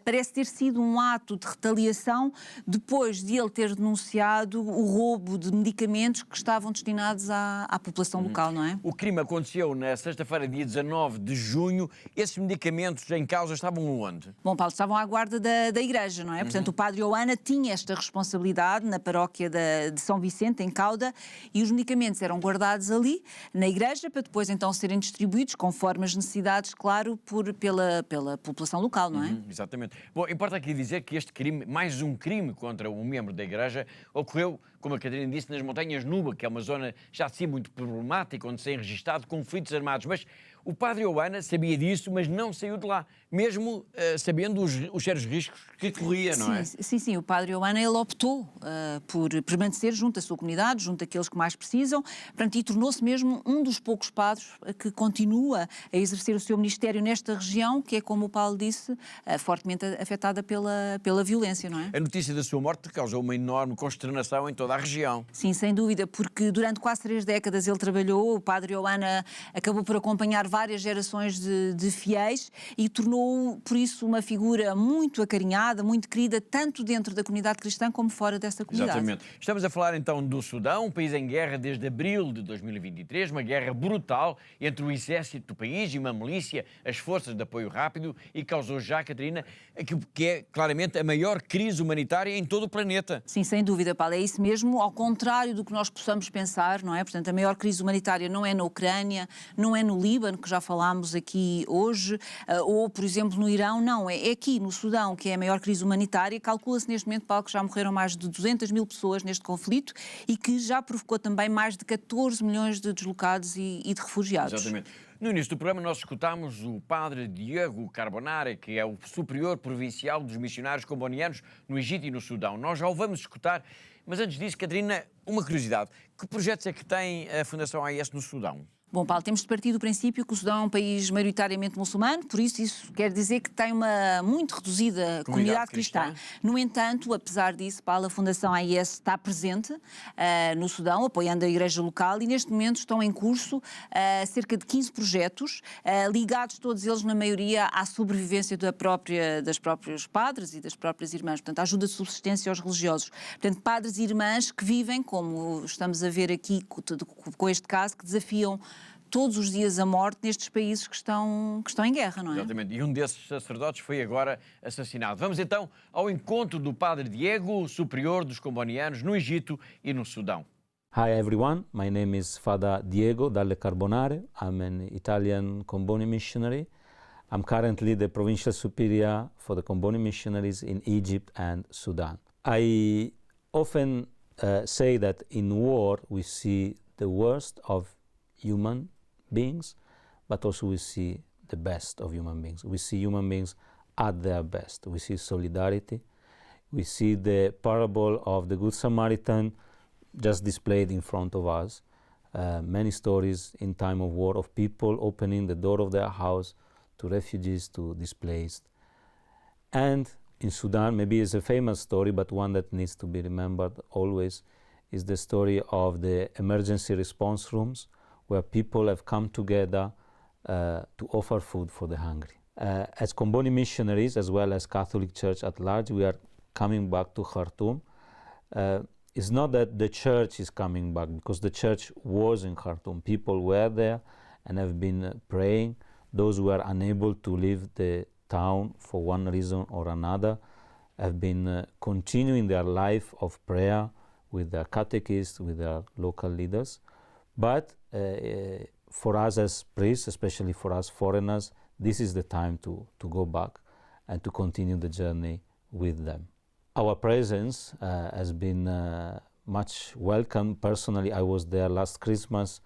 parece ter sido um ato de retaliação depois de ele ter denunciado o roubo de medicamentos que estavam destinados à população local, não é? O crime aconteceu na sexta-feira, dia 19 de junho. Esses medicamentos em causa estavam onde? Bom, Paulo, estavam à guarda da igreja, não é? Portanto, o padre Oana tinha esta responsabilidade na paróquia de São Vicente, em Cauda, e os medicamentos eram guardados ali, na igreja, para depois então serem distribuídos conforme as necessidades, claro, pela população local, não é? Exatamente. Bom, importa aqui dizer que este crime, mais um crime contra um membro da igreja, ocorreu, como a Catarina disse, nas montanhas Nuba, que é uma zona já de si muito problemática, onde se têm registado conflitos armados. Mas o padre Oana sabia disso, mas não saiu de lá, mesmo sabendo os sérios riscos que corria, não é? Sim, o padre Oana, ele optou por permanecer junto à sua comunidade, junto àqueles que mais precisam, portanto, e tornou-se mesmo um dos poucos padres que continua a exercer o seu ministério nesta região, que é, como o Paulo disse, fortemente afetada pela violência, não é? A notícia da sua morte causou uma enorme consternação em toda a região. Sim, sem dúvida, porque durante quase 3 décadas ele trabalhou, o padre Oana acabou por acompanhar várias gerações de fiéis e tornou, por isso, uma figura muito acarinhada, muito querida, tanto dentro da comunidade cristã como fora dessa comunidade. Exatamente. Estamos a falar então do Sudão, um país em guerra desde abril de 2023, uma guerra brutal entre o exército do país e uma milícia, as forças de apoio rápido, e causou já, Catarina, aquilo que é claramente a maior crise humanitária em todo o planeta. Sim, sem dúvida, Paulo, é isso mesmo, ao contrário do que nós possamos pensar, não é? Portanto, a maior crise humanitária não é na Ucrânia, não é no Líbano, que já falámos aqui hoje, ou, por exemplo, no Irão, não, é aqui no Sudão, que é a maior crise humanitária. Calcula-se neste momento, Paulo, que já morreram mais de 200 mil pessoas neste conflito e que já provocou também mais de 14 milhões de deslocados e de refugiados. Exatamente. No início do programa nós escutámos o padre Diego Carbonara, que é o superior provincial dos missionários combonianos no Egito e no Sudão. Nós já o vamos escutar, mas antes disso, Catarina, uma curiosidade. Que projetos é que tem a Fundação AIS no Sudão? Bom, Paulo, temos de partir do princípio que o Sudão é um país maioritariamente muçulmano, por isso quer dizer que tem uma muito reduzida comunidade cristã. No entanto, apesar disso, Paulo, a Fundação AIS está presente no Sudão, apoiando a igreja local, e neste momento estão em curso cerca de 15 projetos, ligados todos eles, na maioria, à sobrevivência das próprios padres e das próprias irmãs, portanto, à ajuda de subsistência aos religiosos. Portanto, padres e irmãs que vivem, como estamos a ver aqui com este caso, que desafiam todos os dias a morte nestes países que estão em guerra, não é? Exatamente. E um desses sacerdotes foi agora assassinado. Vamos então ao encontro do padre Diego, superior dos combonianos no Egito e no Sudão. Hi everyone, my name is Father Diego Dalle Carbonare. I'm an Italian Comboni missionary. I'm currently the provincial superior for the Comboni missionaries in Egypt and Sudan. I often say that in war we see the worst of human beings, but also we see the best of human beings. We see human beings at their best. We see solidarity. We see the parable of the Good Samaritan just displayed in front of us. Many stories in time of war of people opening the door of their house to refugees, to displaced. And in Sudan, maybe it's a famous story, but one that needs to be remembered always, is the story of the emergency response rooms, where people have come together to offer food for the hungry. As Comboni missionaries, as well as Catholic Church at large, we are coming back to Khartoum. It's not that the church is coming back, because the church was in Khartoum. People were there and have been praying. Those who are unable to leave the town for one reason or another have been continuing their life of prayer with their catechists, with their local leaders. But for us as priests, especially for us foreigners, this is the time to go back and to continue the journey with them. Our presence has been much welcome. Personally, I was there last Christmas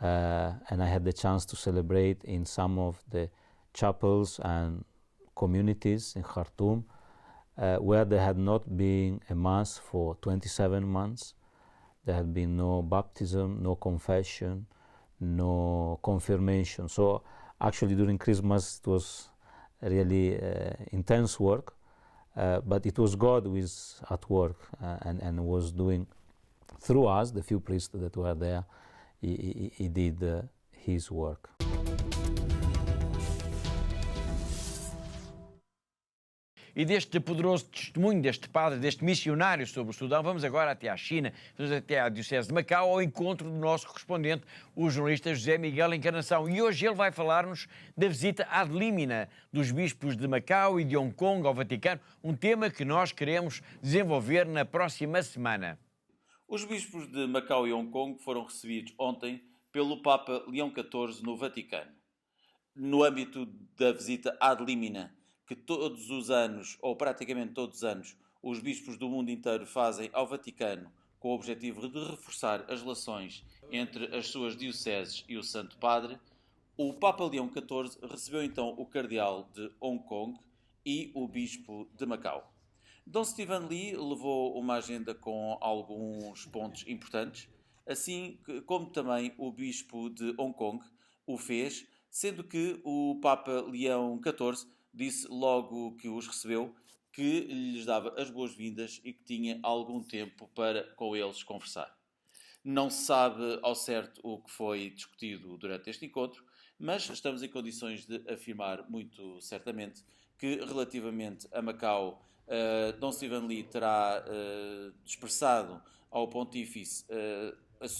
and I had the chance to celebrate in some of the chapels and communities in Khartoum where there had not been a mass for 27 months. There had been no baptism, no confession, no confirmation. So actually during Christmas it was really intense work, but it was God who is at work and was doing through us, the few priests that were there. He did his work. E deste poderoso testemunho deste padre, deste missionário sobre o Sudão, vamos agora até à China, vamos até à Diocese de Macau, ao encontro do nosso correspondente, o jornalista José Miguel Encarnação. E hoje ele vai falar-nos da visita ad limina dos bispos de Macau e de Hong Kong ao Vaticano, um tema que nós queremos desenvolver na próxima semana. Os bispos de Macau e Hong Kong foram recebidos ontem pelo Papa Leão XIV no Vaticano. No âmbito da visita ad limina, que todos os anos, ou praticamente todos os anos, os bispos do mundo inteiro fazem ao Vaticano com o objetivo de reforçar as relações entre as suas dioceses e o Santo Padre, o Papa Leão XIV recebeu então o cardeal de Hong Kong e o bispo de Macau. Dom Stephen Lee levou uma agenda com alguns pontos importantes, assim como também o bispo de Hong Kong o fez, sendo que o Papa Leão XIV disse logo que os recebeu que lhes dava as boas-vindas e que tinha algum tempo para com eles conversar. Não se sabe ao certo o que foi discutido durante este encontro, mas estamos em condições de afirmar muito certamente que relativamente a Macau, Dom Stephen Lee terá expressado ao Pontífice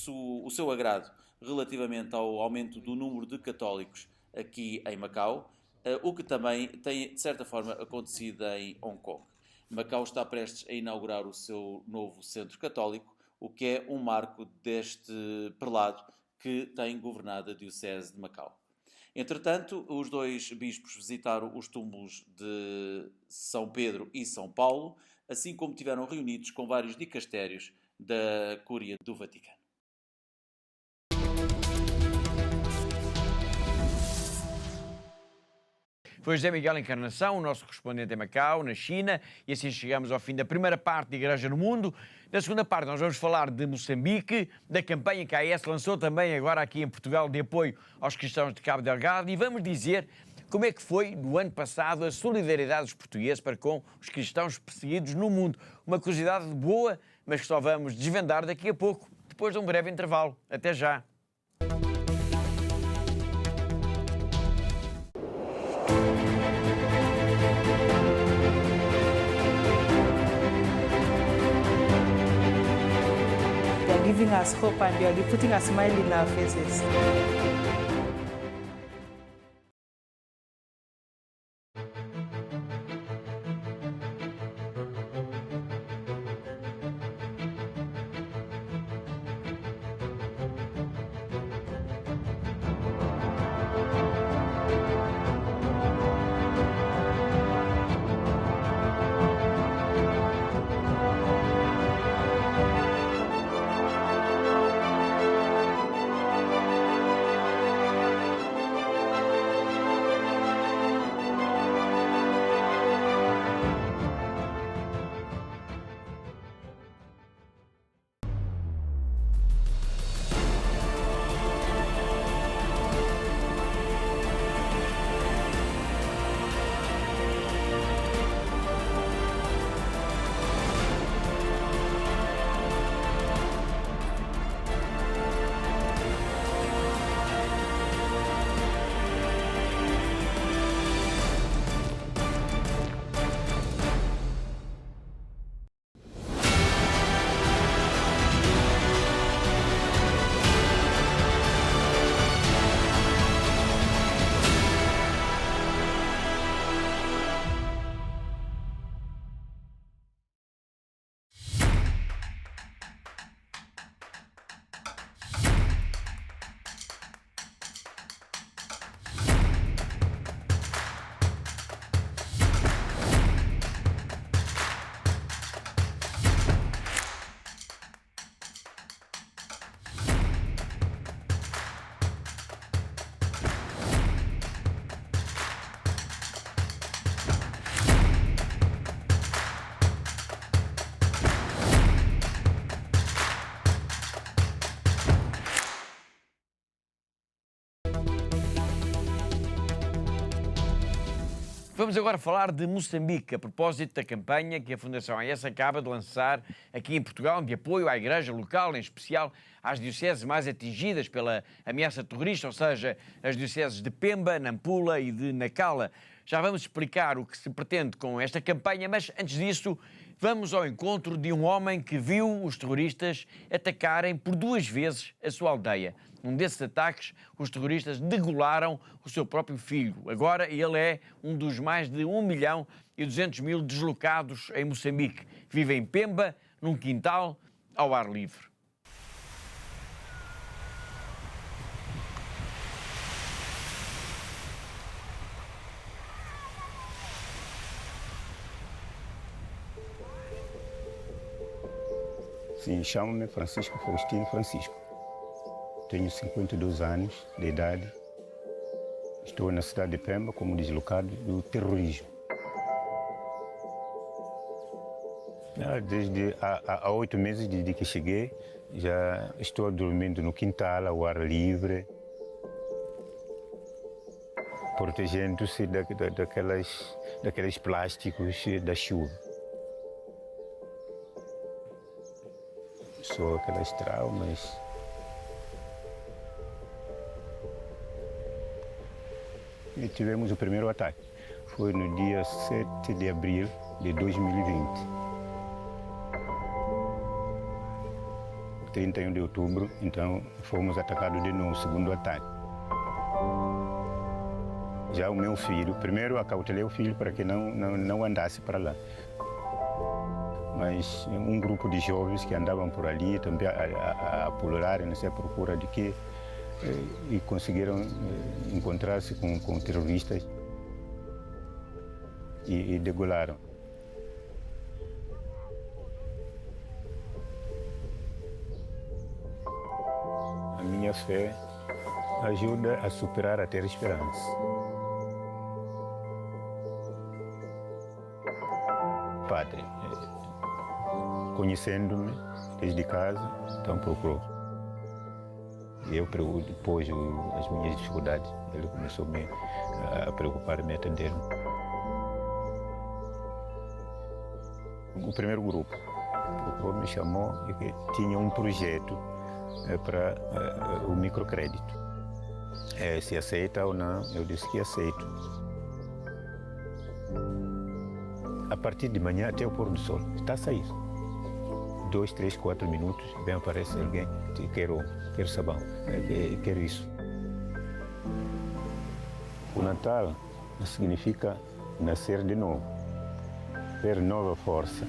o seu agrado relativamente ao aumento do número de católicos aqui em Macau, o que também tem, de certa forma, acontecido em Hong Kong. Macau está prestes a inaugurar o seu novo centro católico, o que é um marco deste prelado que tem governado a Diocese de Macau. Entretanto, os dois bispos visitaram os túmulos de São Pedro e São Paulo, assim como estiveram reunidos com vários dicastérios da Cúria do Vaticano. Foi José Miguel Encarnação, o nosso correspondente em Macau, na China, e assim chegamos ao fim da primeira parte de Igreja no Mundo. Na segunda parte nós vamos falar de Moçambique, da campanha que a AES lançou também agora aqui em Portugal de apoio aos cristãos de Cabo Delgado, e vamos dizer como é que foi no ano passado a solidariedade dos portugueses para com os cristãos perseguidos no mundo. Uma curiosidade boa, mas que só vamos desvendar daqui a pouco, depois de um breve intervalo. Até já! Giving us hope and you are putting a smile in our faces. Vamos agora falar de Moçambique, a propósito da campanha que a Fundação AES acaba de lançar aqui em Portugal, de apoio à igreja local, em especial às dioceses mais atingidas pela ameaça terrorista, ou seja, as dioceses de Pemba, Nampula e de Nacala. Já vamos explicar o que se pretende com esta campanha, mas antes disso, vamos ao encontro de um homem que viu os terroristas atacarem por 2 vezes a sua aldeia. Num desses ataques, os terroristas degolaram o seu próprio filho. Agora ele é um dos mais de 1.200.000 deslocados em Moçambique. Vive em Pemba, num quintal, ao ar livre. Sim, chamo-me Francisco Faustino Francisco. Tenho 52 anos de idade. Estou na cidade de Pemba como deslocado do terrorismo. Desde há 8 meses desde que cheguei, já estou dormindo no quintal, ao ar livre, protegendo-se daqueles plásticos da chuva. Só aquelas traumas. E tivemos o primeiro ataque. Foi no dia 7 de abril de 2020. 31 de outubro, então fomos atacados de novo, o segundo ataque. Já o meu filho, primeiro acautelei o filho para que não andasse para lá. Mas um grupo de jovens que andavam por ali também a pular, não sei, à procura de quê, e conseguiram encontrar-se com terroristas e degolaram. A minha fé ajuda a superar a ter esperança. Padre, conhecendo-me desde casa, então procurou. Eu, depois as minhas dificuldades, ele começou a preocupar-me, a atender-me. O primeiro grupo procurou, me chamou e que tinha um projeto para o microcrédito. Se aceita ou não, eu disse que aceito. A partir de manhã até o pôr do sol, está a sair. 2, 3, 4 minutos, vem aparecer alguém, quero sabão, quero isso. O Natal significa nascer de novo, ter nova força.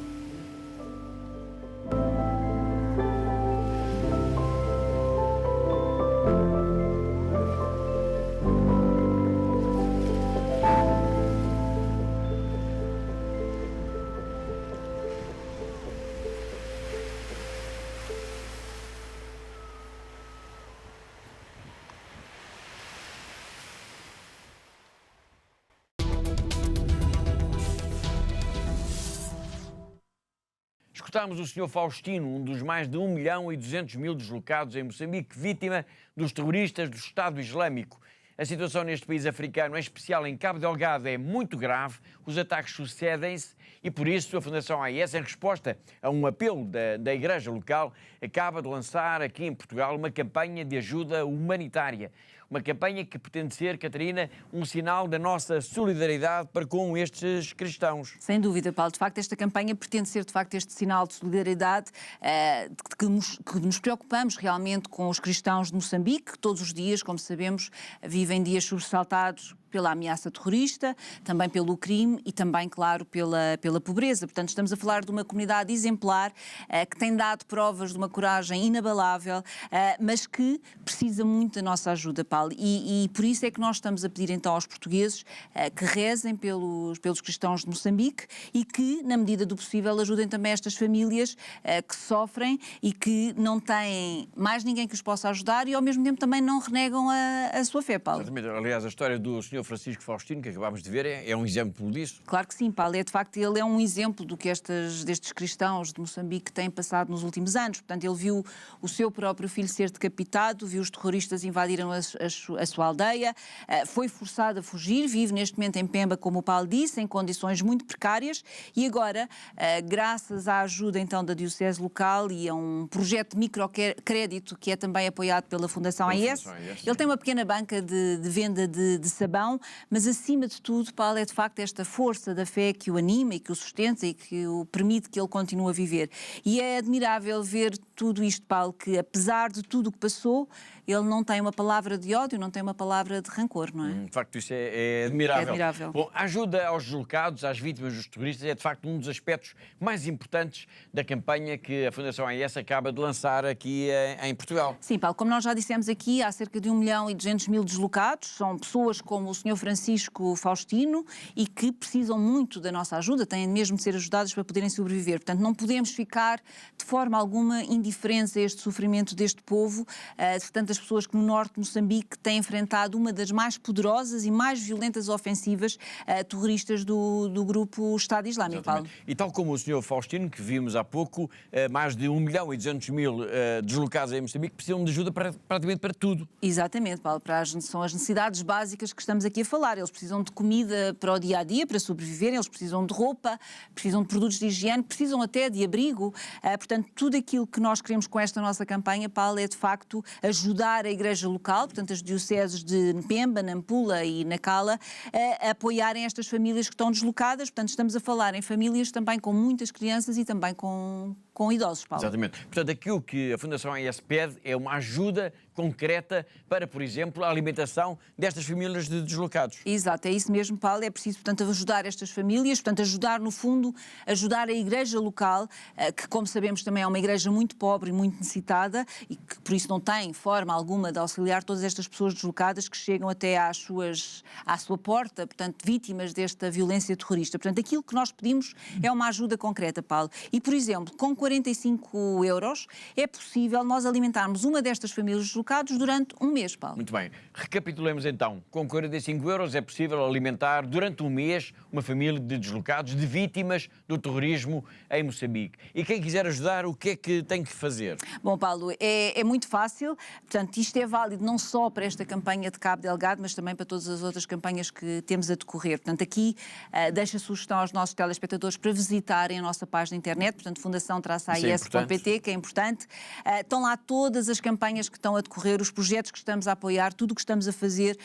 Escutámos o Sr. Faustino, um dos mais de 1.200.000 deslocados em Moçambique, vítima dos terroristas do Estado Islâmico. A situação neste país africano, em especial em Cabo Delgado, é muito grave, os ataques sucedem-se e, por isso, a Fundação AES, em resposta a um apelo da Igreja local, acaba de lançar aqui em Portugal uma campanha de ajuda humanitária. Uma campanha que pretende ser, Catarina, um sinal da nossa solidariedade para com estes cristãos. Sem dúvida, Paulo. De facto, esta campanha pretende ser, de facto, este sinal de solidariedade, que nos preocupamos realmente com os cristãos de Moçambique, que todos os dias, como sabemos, vivem dias sobressaltados pela ameaça terrorista, também pelo crime e também, claro, pela pobreza. Portanto, estamos a falar de uma comunidade exemplar que tem dado provas de uma coragem inabalável, mas que precisa muito da nossa ajuda, Paulo. E por isso é que nós estamos a pedir então aos portugueses que rezem pelos cristãos de Moçambique e que, na medida do possível, ajudem também estas famílias que sofrem e que não têm mais ninguém que os possa ajudar e, ao mesmo tempo, também não renegam a sua fé, Paulo. Exatamente. Aliás, a história do Sr. Sr. Francisco Faustino, que acabámos de ver, é um exemplo disso? Claro que sim, Paulo. De facto, ele é um exemplo do que destes cristãos de Moçambique têm passado nos últimos anos. Portanto, ele viu o seu próprio filho ser decapitado, viu os terroristas invadirem a sua aldeia, foi forçado a fugir, vive neste momento em Pemba, como o Paulo disse, em condições muito precárias, e agora, graças à ajuda então da Diocese local e a um projeto de microcrédito que é também apoiado pela Fundação AES, ele tem uma pequena banca de venda de sabão, mas acima de tudo, Paulo, é de facto esta força da fé que o anima e que o sustenta e que o permite que ele continue a viver. E é admirável ver tudo isto, Paulo, que apesar de tudo o que passou, ele não tem uma palavra de ódio, não tem uma palavra de rancor, não é? De facto, isso é admirável. É admirável. Bom, a ajuda aos deslocados, às vítimas dos terroristas, é de facto um dos aspectos mais importantes da campanha que a Fundação AES acaba de lançar aqui em Portugal. Sim, Paulo, como nós já dissemos aqui, há cerca de 1.200.000 deslocados, são pessoas como o Sr. Francisco Faustino e que precisam muito da nossa ajuda, têm mesmo de ser ajudados para poderem sobreviver. Portanto, não podemos ficar de forma alguma indiferentes a este sofrimento deste povo, de tantas pessoas que no norte de Moçambique têm enfrentado uma das mais poderosas e mais violentas ofensivas terroristas do grupo Estado Islâmico, Paulo. E tal como o Sr. Faustino, que vimos há pouco, mais de 1.200.000 deslocados em Moçambique precisam de ajuda praticamente para tudo. Exatamente, Paulo, são as necessidades básicas que estamos aqui a falar. Eles precisam de comida para o dia-a-dia, para sobreviverem, eles precisam de roupa, precisam de produtos de higiene, precisam até de abrigo. Portanto, tudo aquilo que nós queremos com esta nossa campanha, Paulo, é de facto ajudar a Igreja local, portanto as dioceses de Pemba, Nampula e Nacala, a apoiarem estas famílias que estão deslocadas. Portanto, estamos a falar em famílias também com muitas crianças e também com idosos, Paulo. Exatamente. Portanto, aquilo que a Fundação AES pede é uma ajuda concreta para, por exemplo, a alimentação destas famílias de deslocados. Exato, é isso mesmo, Paulo. É preciso, portanto, ajudar estas famílias, portanto, ajudar, no fundo, ajudar a Igreja local, que, como sabemos, também é uma igreja muito pobre e muito necessitada e que, por isso, não tem forma alguma de auxiliar todas estas pessoas deslocadas que chegam até à sua porta, portanto, vítimas desta violência terrorista. Portanto, aquilo que nós pedimos é uma ajuda concreta, Paulo. E, por exemplo, com 45 euros é possível nós alimentarmos uma destas famílias deslocadas durante um mês, Paulo. Muito bem. Recapitulemos então. Com 45 euros é possível alimentar durante um mês uma família de deslocados, de vítimas do terrorismo em Moçambique. E quem quiser ajudar, o que é que tem que fazer? Bom, Paulo, é muito fácil. Portanto, isto é válido não só para esta campanha de Cabo Delgado, mas também para todas as outras campanhas que temos a decorrer. Portanto, aqui deixo a sugestão aos nossos telespectadores para visitarem a nossa página de internet, portanto, fundação-aes.pt, que é importante. Estão lá todas as campanhas que estão a decorrer, os projetos que estamos a apoiar, tudo o que estamos a fazer.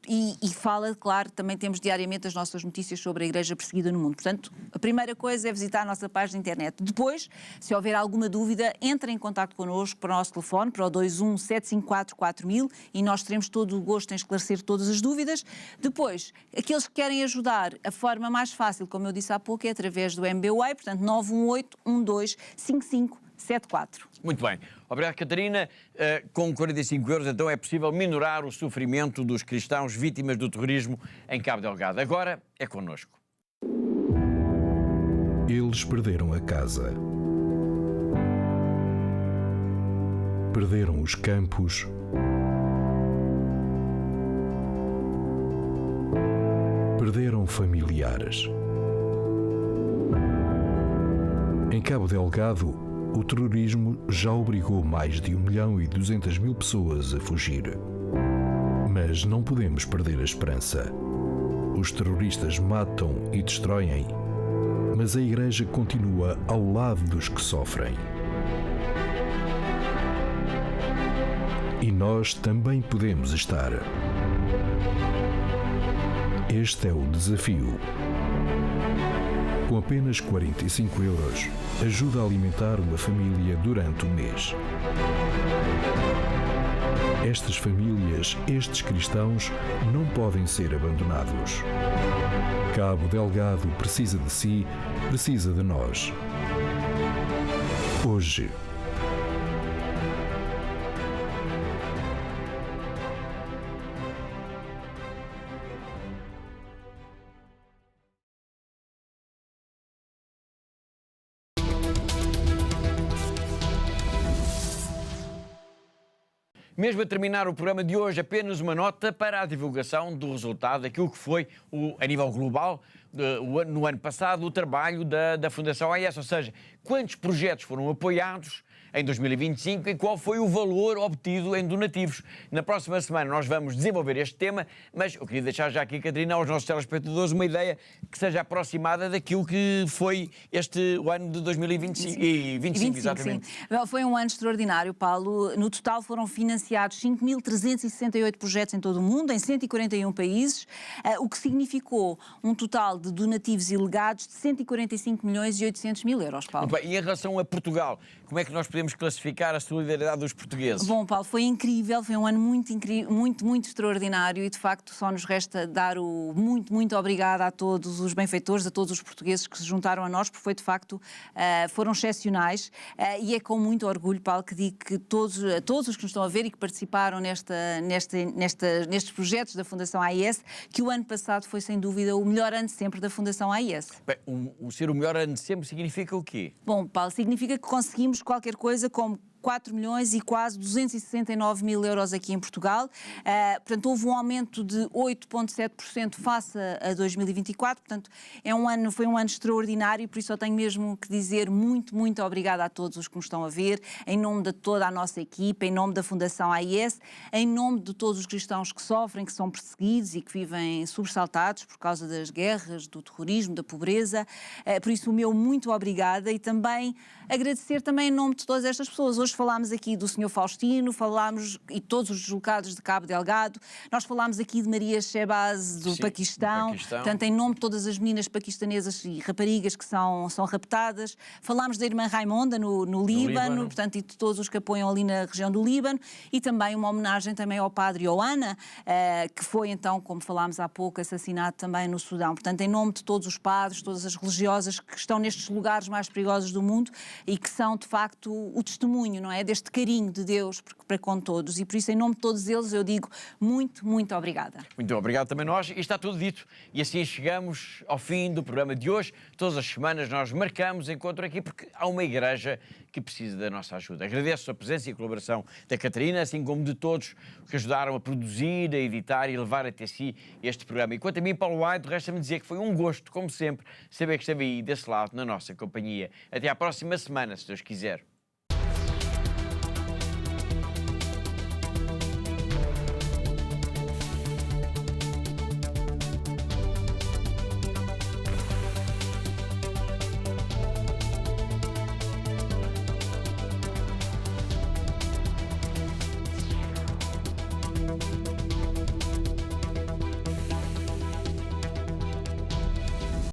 E fala, claro, também temos diariamente as nossas notícias sobre a Igreja perseguida no mundo. Portanto, a primeira coisa é visitar a nossa página de internet. Depois, se houver alguma dúvida, entre em contato connosco para o nosso telefone, para o 21 754 4000, e nós teremos todo o gosto em esclarecer todas as dúvidas. Depois, aqueles que querem ajudar, a forma mais fácil, como eu disse há pouco, é através do MBWay, portanto 918 12 5574. Muito bem. Obrigado, Catarina. Com 45 euros, então, é possível minorar o sofrimento dos cristãos vítimas do terrorismo em Cabo Delgado. Agora é connosco. Eles perderam a casa. Perderam os campos. Perderam familiares. Em Cabo Delgado, o terrorismo já obrigou mais de 1.200.000 pessoas a fugir. Mas não podemos perder a esperança. Os terroristas matam e destroem, mas a Igreja continua ao lado dos que sofrem. E nós também podemos estar. Este é o desafio. Com apenas 45 euros, ajuda a alimentar uma família durante um mês. Estas famílias, estes cristãos, não podem ser abandonados. Cabo Delgado precisa de si, precisa de nós. Hoje. Mesmo a terminar o programa de hoje, apenas uma nota para a divulgação do resultado daquilo que foi, a nível global, no ano passado, o trabalho da Fundação AES, ou seja, quantos projetos foram apoiados em 2025 e qual foi o valor obtido em donativos. Na próxima semana nós vamos desenvolver este tema, mas eu queria deixar já aqui, Catarina, aos nossos telespectadores uma ideia que seja aproximada daquilo que foi o ano de 2025, exatamente. Sim. Foi um ano extraordinário, Paulo. No total foram financiados 5.368 projetos em todo o mundo, em 141 países, o que significou um total de donativos e legados de 145 milhões e 800 mil euros, Paulo. Muito bem. E em relação a Portugal, como é que nós podemos classificar a solidariedade dos portugueses? Bom, Paulo, foi incrível, foi um ano muito incrível, muito extraordinário e de facto só nos resta dar o muito obrigado a todos os benfeitores, a todos os portugueses que se juntaram a nós, porque foi de facto, foram excepcionais e é com muito orgulho, Paulo, que digo que todos os que nos estão a ver e que participaram nestes projetos da Fundação AES, que o ano passado foi sem dúvida o melhor ano de sempre da Fundação AES. Bem, ser o melhor ano de sempre significa o quê? Bom, Paulo, significa que conseguimos qualquer coisa como 4 milhões e quase 269 mil euros aqui em Portugal. Portanto, houve um aumento de 8,7% face a 2024. Portanto, foi um ano extraordinário e por isso eu tenho mesmo que dizer muito obrigada a todos os que nos estão a ver, em nome de toda a nossa equipa, em nome da Fundação AES, em nome de todos os cristãos que sofrem, que são perseguidos e que vivem sobressaltados por causa das guerras, do terrorismo, da pobreza. Por isso, o meu muito obrigada e também agradecer também em nome de todas estas pessoas. Hoje falámos aqui do Sr. Faustino, e todos os deslocados de Cabo Delgado, nós falámos aqui de Maria Shehbaz do Paquistão, portanto, em nome de todas as meninas paquistanesas e raparigas que são raptadas, falámos da irmã Raimonda no Líbano, portanto, e de todos os que apoiam ali na região do Líbano, e também uma homenagem também ao padre Ioana, que foi então, como falámos há pouco, assassinado também no Sudão. Portanto, em nome de todos os padres, todas as religiosas que estão nestes lugares mais perigosos do mundo e que são, de facto, o testemunho, não é? Deste carinho de Deus para com todos. E por isso, em nome de todos eles, eu digo muito obrigada. Muito obrigado também nós. E está tudo dito. E assim chegamos ao fim do programa de hoje. Todas as semanas nós marcamos encontro aqui porque há uma igreja que precisa da nossa ajuda. Agradeço a presença e a colaboração da Catarina, assim como de todos que ajudaram a produzir, a editar e levar até si este programa. E quanto a mim, Paulo White, resta-me dizer que foi um gosto, como sempre, saber que esteve aí desse lado, na nossa companhia. Até à próxima semana, se Deus quiser.